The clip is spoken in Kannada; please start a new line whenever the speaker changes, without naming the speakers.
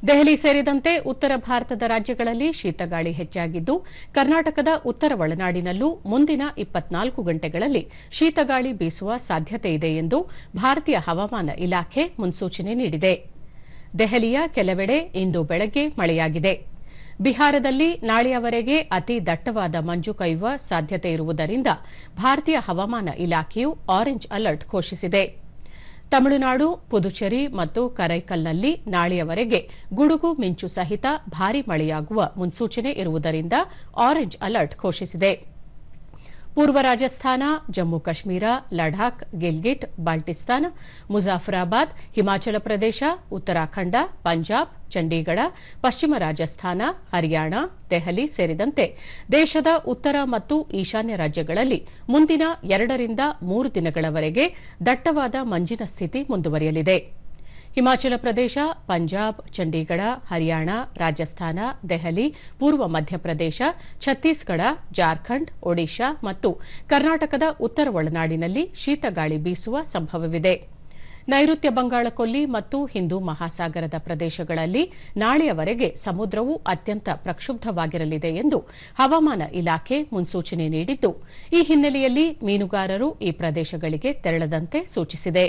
ದೆಹಲಿ ಸೇರಿದಂತೆ ಉತ್ತರ ಭಾರತದ ರಾಜ್ಯಗಳಲ್ಲಿ ಶೀತಗಾಳಿ ಹೆಚ್ಚಾಗಿದ್ದು, ಕರ್ನಾಟಕದ ಉತ್ತರ ಒಳನಾಡಿನಲ್ಲೂ ಮುಂದಿನ 24 ಗಂಟೆಗಳಲ್ಲಿ ಶೀತಗಾಳಿ ಬೀಸುವ ಸಾಧ್ಯತೆಯಿದೆ ಎಂದು ಭಾರತೀಯ ಹವಾಮಾನ ಇಲಾಖೆ ಮುನ್ಸೂಚನೆ ನೀಡಿದೆ. ದೆಹಲಿಯ ಕೆಲವೆಡೆ ಇಂದು ಬೆಳಗ್ಗೆ ಮಳೆಯಾಗಿದೆ. ಬಿಹಾರದಲ್ಲಿ ನಾಳೆಯವರೆಗೆ ಅತಿ ದಟ್ಟವಾದ ಮಂಜು ಕೈಯುವ ಸಾಧ್ಯತೆಯಿರುವುದರಿಂದ ಭಾರತೀಯ ಹವಾಮಾನ ಇಲಾಖೆಯು ಆರೆಂಜ್ ಅಲರ್ಟ್ ಘೋಷಿಸಿದೆ. ತಮಿಳುನಾಡು, ಪುದುಚೇರಿ ಮತ್ತು ಕರೈಕಲ್ನಲ್ಲಿ ನಾಳೆಯವರೆಗೆ ಗುಡುಗು ಮಿಂಚು ಸಹಿತ ಭಾರೀ ಮಳೆಯಾಗುವ ಮುನ್ಸೂಚನೆ ಇರುವುದರಿಂದ ಆರೆಂಜ್ ಅಲರ್ಟ್ ಘೋಷಿಸಿದೆ. ಪೂರ್ವ ರಾಜಸ್ಥಾನ, ಜಮ್ಮು ಕಾಶ್ಮೀರ, ಲಡಾಖ್, ಗಿಲ್ಗಿಟ್, ಬಾಲ್ಟಿಸ್ತಾನ್, ಮುಜಾಫರಾಬಾದ್, ಹಿಮಾಚಲ ಪ್ರದೇಶ, ಉತ್ತರಾಖಂಡ, ಪಂಜಾಬ್, ಚಂಡೀಗಢ, ಪಶ್ಚಿಮ ರಾಜಸ್ಥಾನ, ಹರಿಯಾಣ, ದೆಹಲಿ ಸೇರಿದಂತೆ ದೇಶದ ಉತ್ತರ ಮತ್ತು ಈಶಾನ್ಯ ರಾಜ್ಯಗಳಲ್ಲಿ ಮುಂದಿನ 2 ರಿಂದ 3 ದಿನಗಳವರೆಗೆ ದಟ್ಟವಾದ ಮಂಜಿನ ಸ್ಥಿತಿ ಮುಂದುವರಿಯಲಿದೆ. ಹಿಮಾಚಲ ಪ್ರದೇಶ, ಪಂಜಾಬ್, ಚಂಡೀಗಢ, ಹರಿಯಾಣ, ರಾಜಸ್ಥಾನ, ದೆಹಲಿ, ಪೂರ್ವ ಮಧ್ಯಪ್ರದೇಶ, ಛತ್ತೀಸ್ಗಢ, ಜಾರ್ಖಂಡ್, ಒಡಿಶಾ ಮತ್ತು ಕರ್ನಾಟಕದ ಉತ್ತರ ಒಳನಾಡಿನಲ್ಲಿ ಶೀತಗಾಳಿ ಬೀಸುವ ಸಂಭವವಿದೆ. ನೈಋತ್ಯ ಬಂಗಾಳಕೊಲ್ಲಿ ಮತ್ತು ಹಿಂದೂ ಮಹಾಸಾಗರದ ಪ್ರದೇಶಗಳಲ್ಲಿ ನಾಳೆಯವರೆಗೆ ಸಮುದ್ರವು ಅತ್ಯಂತ ಪ್ರಕ್ಷುಬ್ಧವಾಗಿರಲಿದೆ ಎಂದು ಹವಾಮಾನ ಇಲಾಖೆ ಮುನ್ಸೂಚನೆ ನೀಡಿದ್ದು, ಈ ಹಿನ್ನೆಲೆಯಲ್ಲಿ ಮೀನುಗಾರರು ಈ ಪ್ರದೇಶಗಳಿಗೆ ತೆರಳದಂತೆ ಸೂಚಿಸಿದೆ.